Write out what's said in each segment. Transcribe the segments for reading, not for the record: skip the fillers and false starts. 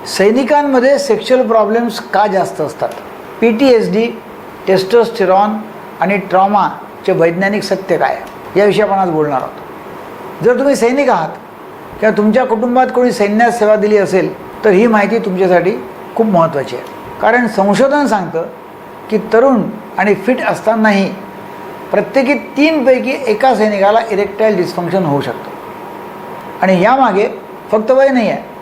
सैनिकांमध्ये sexual problems का जास्त असतात? PTSD, टेस्टोस्टेरॉन आणि ट्रॉमाचे वैज्ञानिक सत्य काय याविषयी आपण आज बोलणार आहोत. जर तुम्ही सैनिक आहात किंवा तुमच्या कुटुंबात कोणी सैन्यात सेवा दिली असेल तर ही माहिती तुमच्यासाठी खूप महत्त्वाची आहे. कारण संशोधन सांगतं की तरुण आणि फिट असतानाही प्रत्येकी 3 पैकी एका सैनिकाला इरेक्टाईल डिस्फंक्शन होऊ शकतं. आणि यामागे फक्त वय नाही आहे,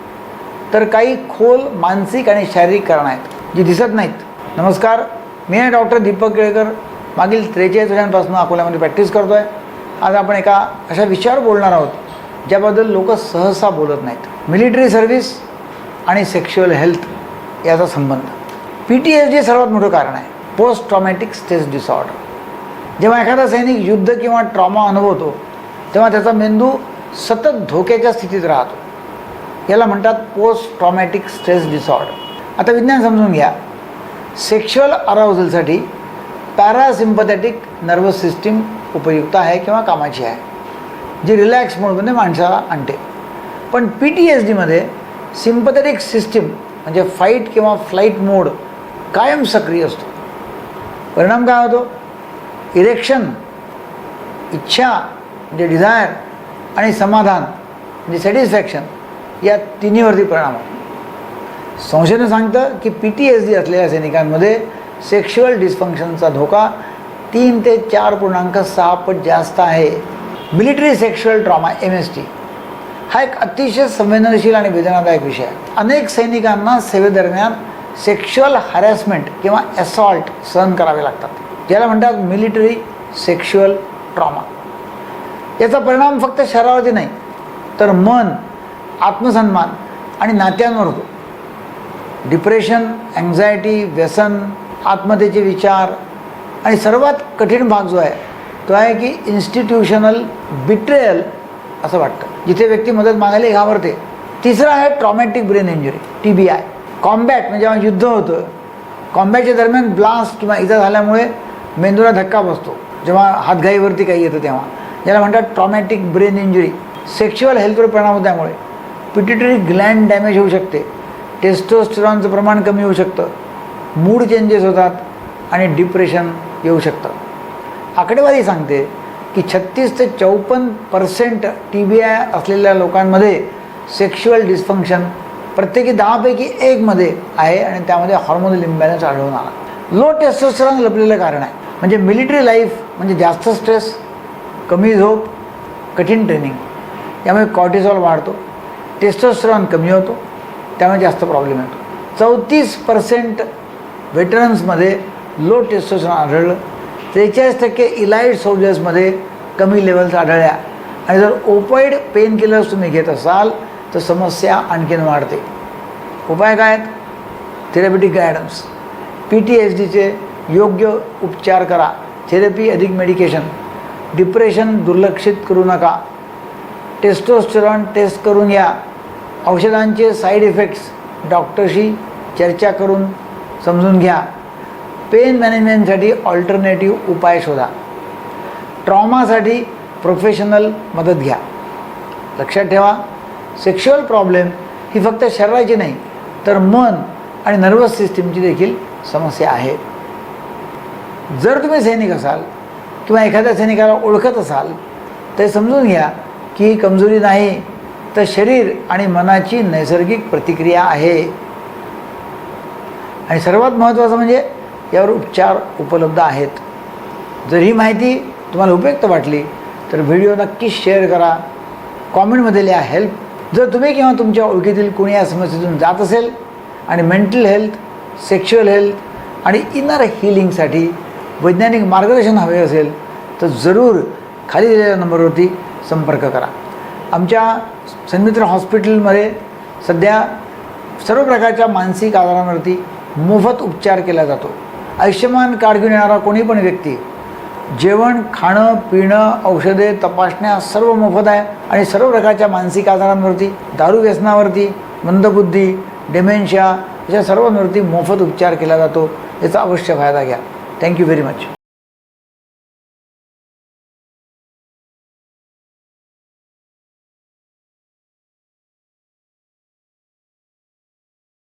तर काही खोल मानसिक आणि शारीरिक कारणं आहेत जी दिसत नाहीत. नमस्कार, मी आहे डॉक्टर दीपक केळकर. मागील 43 वर्षांपासून अकोल्यामध्ये प्रॅक्टिस करतो आहे. आज आपण एका अशा विषयावर बोलणार आहोत ज्याबद्दल लोक सहसा बोलत नाहीत. मिलिटरी सर्व्हिस आणि सेक्शुअल हेल्थ याचा संबंध. PTSD सर्वात मोठं कारण आहे, पोस्ट ट्रॉमॅटिक स्ट्रेस डिसऑर्डर. जेव्हा एखादा सैनिक युद्ध किंवा ट्रॉमा अनुभवतो तेव्हा त्याचा मेंदू सतत धोक्याच्या स्थितीत राहतो. याला म्हणतात पोस्ट ट्रॉमॅटिक स्ट्रेस डिसऑर्डर. आता विज्ञान समजून घ्या. सेक्शुअल अराउझलसाठी पॅरासिम्पथॅटिक नर्वस सिस्टीम उपयुक्त आहे किंवा कामाची आहे, जी रिलॅक्स मोडमध्ये माणसाला आणते. पण PTSDमध्ये सिम्पथॅटिक सिस्टीम म्हणजे फाईट किंवा फ्लाईट मोड कायम सक्रिय असतो. परिणाम काय होतो? इरेक्शन, इच्छा म्हणजे डिझायर, आणि समाधान म्हणजे सॅटिस्फॅक्शन या तिन्हीवरती परिणाम होतो. संशोधन सांगतं की PTSD असलेल्या सैनिकांमध्ये सेक्शुअल डिस्फंक्शनचा धोका 3 ते 4.6 पट जास्त आहे. मिलिटरी सेक्शुअल ट्रॉमा MST हा एक अतिशय संवेदनशील आणि वेदनादायक विषय आहे. अनेक सैनिकांना सेवेदरम्यान सेक्शुअल हॅरॅसमेंट किंवा असॉल्ट सहन करावे लागतात, ज्याला म्हणतात मिलिटरी सेक्शुअल ट्रॉमा. याचा परिणाम फक्त शरीरावरती नाही तर मन, आत्मसन्मान आणि नात्यांवर होतो. डिप्रेशन, अँक्झायटी, व्यसन, आत्महत्येचे विचार आणि सर्वात कठीण भाग जो आहे तो आहे की इन्स्टिट्यूशनल बिट्रेयल असं वाटतं, जिथे व्यक्ती मदत मागायला घाबरते. तिसरं आहे traumatic brain injury TBI. Combat म्हणजे जेव्हा युद्ध होतं, कॉम्बॅटच्या दरम्यान ब्लास्ट किंवा इजा झाल्यामुळे मेंदूला धक्का बसतो जेव्हा हातघाईवरती काही येतं तेव्हा, याला म्हणतात ट्रॉमॅटिक ब्रेन इंजुरी. सेक्शुअल हेल्थवर परिणाम होतो, त्यामुळे पिट्युटरी ग्लँड डॅमेज होऊ शकते, टेस्टोस्टेरॉनचं प्रमाण कमी होऊ शकतं, मूड चेंजेस होतात आणि डिप्रेशन येऊ शकतं. आकडेवारी सांगते की 36 ते 54% TBI असलेल्या लोकांमध्ये सेक्शुअल डिस्फंक्शन प्रत्येकी 10 पैकी 1 मध्ये आहे आणि त्यामध्ये हॉर्मोनल इम्बॅलन्स आढळून आला. लो टेस्टोस्टेरॉन लपलेलं कारण आहे. म्हणजे मिलिटरी लाईफ म्हणजे जास्त स्ट्रेस, कमी झोप, कठीण ट्रेनिंग, यामुळे कॉर्टिसॉल वाढतो, टेस्टोस्टेरॉन कमी होतो, त्यामुळे जास्त प्रॉब्लेम येतो. 34% व्हेटरन्समध्ये लो टेस्टोस्टेरॉन आढळलं. 43% इलाइट सोल्जर्समध्ये कमी लेवल्स आढळल्या. आणि जर ओपॉइड पेन किलर्स तुम्ही घेत असाल तर समस्या आणखीन वाढते. उपाय काय आहेत? थेरपिटिक गायडन्स, PTSDचे योग्य उपचार करा, थेरपी अधिक मेडिकेशन, डिप्रेशन दुर्लक्षित करू नका, टेस्टोस्टेरॉन टेस्ट करून घ्या, औषधांचे साईड इफेक्ट्स डॉक्टरशी चर्चा करून समजून घ्या, पेन मॅनेजमेंटसाठी ऑल्टरनेटिव्ह उपाय शोधा, ट्रॉमासाठी प्रोफेशनल मदत घ्या. लक्षात ठेवा, सेक्शुअल प्रॉब्लेम ही फक्त शरीराची नाही तर मन आणि नर्वस सिस्टीमची देखील समस्या आहे. जर तुम्ही सैनिक असाल किंवा एखाद्या सैनिकाला ओळखत असाल तर समजून घ्या की ही कमजोरी नाही तर शरीर आणि मनाची नैसर्गिक प्रतिक्रिया आहे. आणि सर्वात महत्त्वाचं म्हणजे यावर उपचार उपलब्ध आहेत. जर ही माहिती तुम्हाला उपयुक्त वाटली तर व्हिडिओ नक्की शेअर करा, कॉमेंटमध्ये लिहा हेल्प. जर तुम्ही किंवा तुमच्या ओळखीतील कोणी या समस्येतून जात असेल आणि मेंटल हेल्थ, सेक्शुअल हेल्थ आणि इनर हिलिंगसाठी वैज्ञानिक मार्गदर्शन हवे असेल तर जरूर खाली दिलेल्या नंबरवरती संपर्क करा. आमच्या सन्मित्र हॉस्पिटलमध्ये सध्या सर्व प्रकारच्या मानसिक आजारांवरती मोफत उपचार केला जातो. आयुष्यमान कार्ड घेऊन येणारा कोणी पण व्यक्ती जेवण, खाणं, पिणं, औषधे, तपासण्या सर्व मोफत आहे. आणि सर्व प्रकारच्या मानसिक आजारांवरती, दारू व्यसनावरती, मंदबुद्धी, डिमेन्शिया अशा सर्वांवरती मोफत उपचार केला जातो. याचा अवश्य फायदा घ्या. Thank you very much.